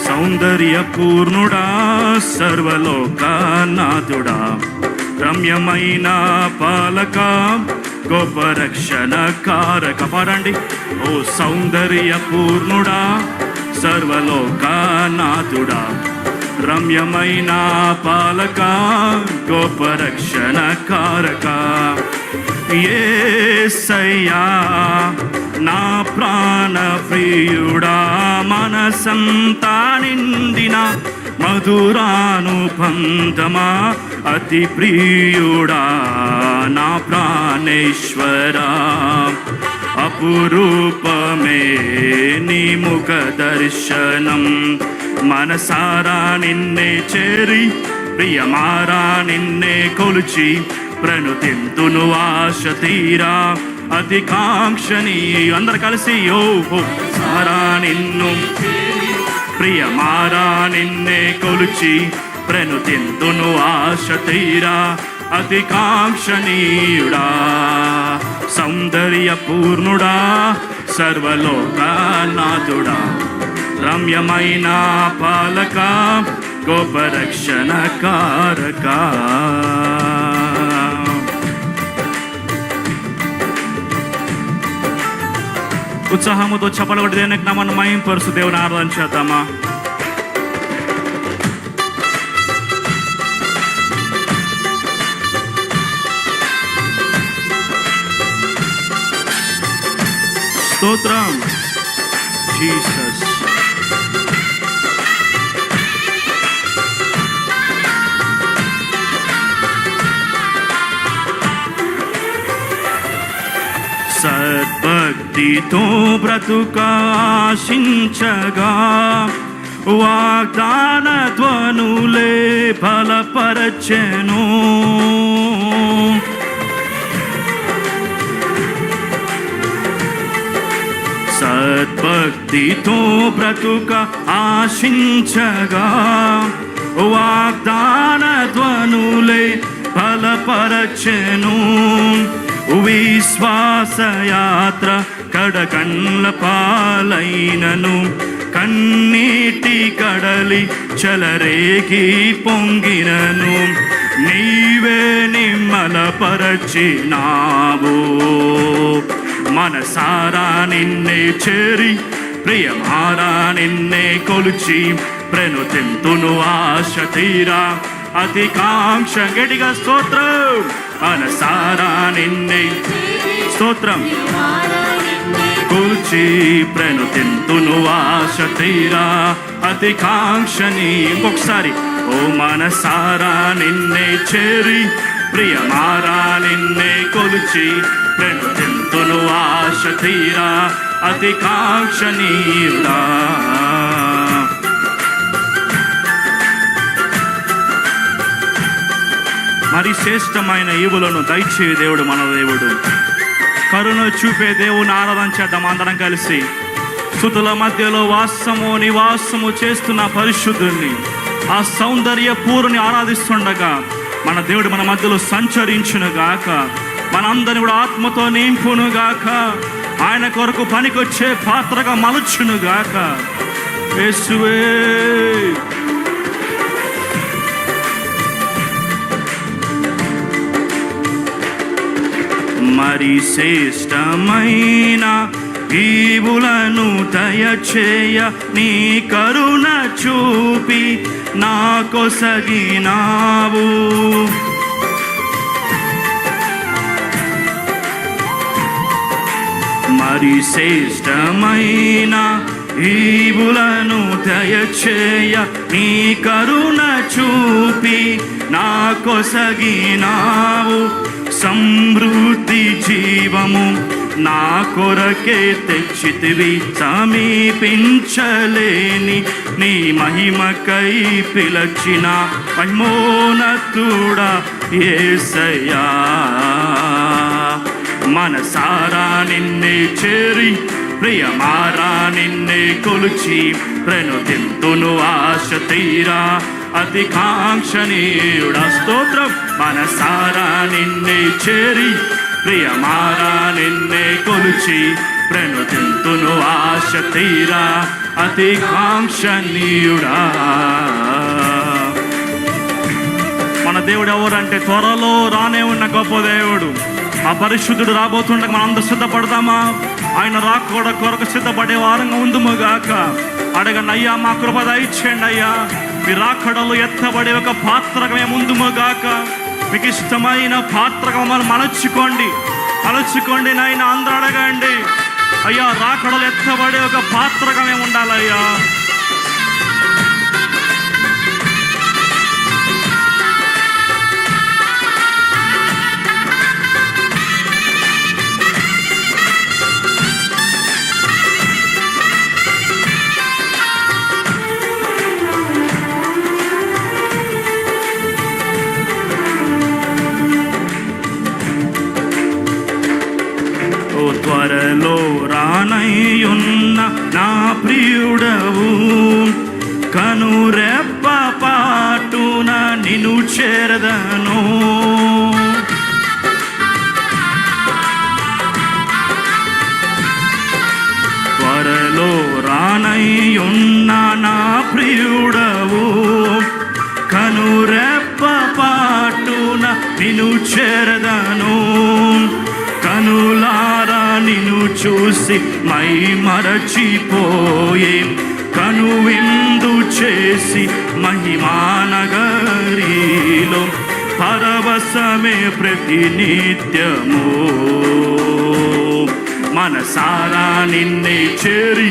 సౌందర్య పూర్ణుడా, సర్వలోకనాథుడా, రమ్యమైన పాలక, గొప్ప రక్షణ కారక. పాడండి. ఓ సౌందర్య పూర్ణుడా, సర్వలోకనాథుడా, రమ్యమైన పాలక, గొప్ప రక్షణ కారక. యేసయ్యా నా ప్రాణ ప్రియుడా, మనసంతా నిండిన మధురానుబంధమా, అతి ప్రియుడా నా ప్రాణేశ్వరా. అపురూపమే నీ ముఖ దర్శనం, మనసారా నిన్నే చేరి, ప్రియమారా నిన్నే కొలిచి, ప్రణుతింతును ఆశ తీరా, అతికాంక్షని. అందరు కలిసి ఓ సారా నిన్ను, ప్రియమారా నిన్నే కొలిచి, ప్రణుతింతును ఆశ తీరా, అతికాంక్షణీయుడా. సౌందర్య పూర్ణుడా, సర్వలోకనాథుడా, రమ్యమైన పాలక, గొప్ప రక్షణ కారక. ఉత్సాహముతో చప్పలు కొట్టి దేవునికి నామమును మహిమపరుస్తూ దేవుని ఆరాధన చేద్దామా? స్తోత్రం జీసస్. సద్భక్తితో బ్రతుకాశించగా, వాగ్దాన ధ్వనులే బలపరచెను. సద్భక్తితో బ్రతుక ఆశించగా, వాగ్దాన ధ్వనులే బలపరచెను. విశ్వాసయాత్ర కడకండ్ల పాలైనను, కన్నీటి కడలి చెలరేగి పొంగినను, నీవే నిమ్మలపరచినావు. మనసారా నిన్నే చేరి, ప్రియమారా నిన్నే కొలిచి, ప్రణుతింతును ఆశ తీరా, అతికాంక్ష. గట్టిగా స్తోత్రం. మనసారా నిన్నే స్తోత్రం కొలిచి, ప్రణుతింతును ఆశ తీరా, అతికాంక్షని. ఇంకొకసారి. ఓ మనసారా నిన్నే చేరి, ప్రియమారా నిన్నే కొలిచి, ప్రణుతింతును ఆశ తీరా, అతికాంక్షనీయుడా. మరి శ్రేష్టమైన ఈవులను దయచే దేవుడు మన దేవుడు. కరుణ చూపే దేవుని ఆరాధన చేద్దాం అందరం కలిసి. స్తుతుల మధ్యలో నివాసము చేస్తున్న పరిశుద్ధుని, ఆ సౌందర్య పూరుని ఆరాధిస్తుండగా మన దేవుడు మన మధ్యలో సంచరించునుగాక. మనందరిని కూడా ఆత్మతో నింపునుగాక. ఆయన కొరకు పనికొచ్చే పాత్రగా మలుచునుగాక. యేసువే మరి శ్రేష్టమైన ఈవులను దయచేయ, నీ కరుణ చూపి నా కొసగినావు. మరి శ్రేష్టమైన ఈవులను దయచేయ, నీ కరుణ చూపి నా కొసగినావు. సమృద్ధి జీవము నా కొరకే తెచ్చితివి, సమీపించలేని నీ మహిమకై పిలచిన మహిమోన్నతుడా యేసయ్యా. మనసారా నిన్నే చేరి, ప్రియమారా నిన్నే కొలిచి, ప్రణుతింతును ఆశ తీరా, అతి కాంక్షణీయుడా. స్తోత్రం. మనసారా నిన్నే చేరి ప్రియమారా నిన్నే కొలిచి ప్రణుతింతును ఆశ తీరా అతి కాంక్షణీయుడా. మన దేవుడు ఎవరంటే త్వరలో రానే ఉన్న గొప్ప దేవుడు. ఆ పరిశుద్ధుడు రాబోతుండగా మనం అందరూ సిద్ధపడదామా? ఆయన రాకూడ కొరకు సిద్ధపడే వారంగా ఉందుముగాక. అడగండి, అయ్యా మా కృప దయచేయండి అయ్యా, మీ రాకడలు ఎత్తబడే ఒక పాత్రగా మేము ఉందుముగాక. మీకు ఇష్టమైన పాత్రగా మమ్మల్ని మలచుకోండి నాయన. అందరూ అడగండి, అయ్యా రాకడలు ఎత్తబడే ఒక పాత్రగా మేము ఉండాలయ్యా. త్వరలో రానయ్యున్న నా ప్రియుడవు, కనురెప్ప పాటున నిన్ను చేరదను. త్వరలో రానయ్యున్న నా ప్రియుడవు, కనురెప్ప పాటున నిన్ను చేరదను. కనులారా నిన్ను చూసి మై మరచిపోయే, కనువిందు చేసి మహిమానగరిలో పరవశమే ప్రతినిత్యము. మనసారా నిన్నే చేరి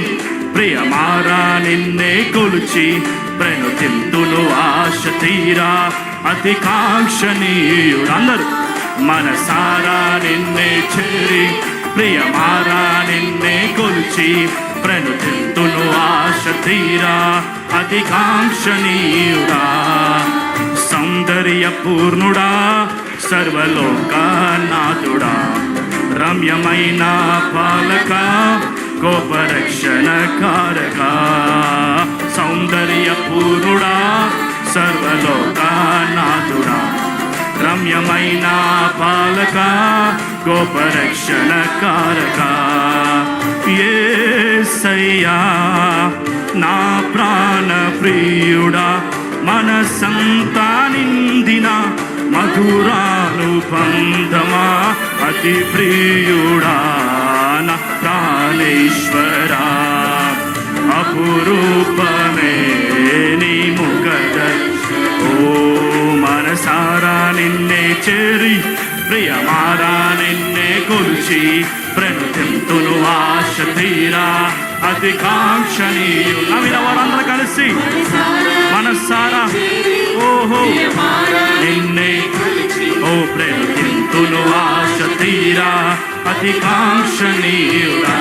ప్రియమారా నిన్నే కొలిచి ప్రణుతింతును ఆశ తీరా అతి కాంక్షణీయుడు. అందరూ మనసారా నిన్నే చేరి ప్రియమారా నిన్నే కొలిచి ప్రణుతింతును ఆశ తీరా అతి కాంక్షణీయుడా. సౌందర్య పూర్ణుడా, సర్వలోకనాథుడా, రమ్యమైన పాలక గోపరక్షణ కారక. సౌందర్య పూర్ణుడా, సర్వలోకనాథుడా, రమ్యమైన పాలక గోపరక్షణ కారక. యేసయ్యా నా ప్రాణ ప్రియుడా, మనసంతా నిందిన మధురానుబంధమా అతి ప్రియుడా. నా ప్రాణేశ్వరా అపురూపమే నీ ముఖదర్శనం. ఓ మనసారా నిన్నే చేరి ప్రియమారా నిన్నే కొలిచి ప్రణుతింతును ఆశ తీరా అతి కాంక్షణీయుడు. నవ్విన వారందరూ కలిసి మనసారా ఓహో నిన్నే ఓ ప్రణుతింతును ఆశ తీరా అతి కాంక్షణీయుడా.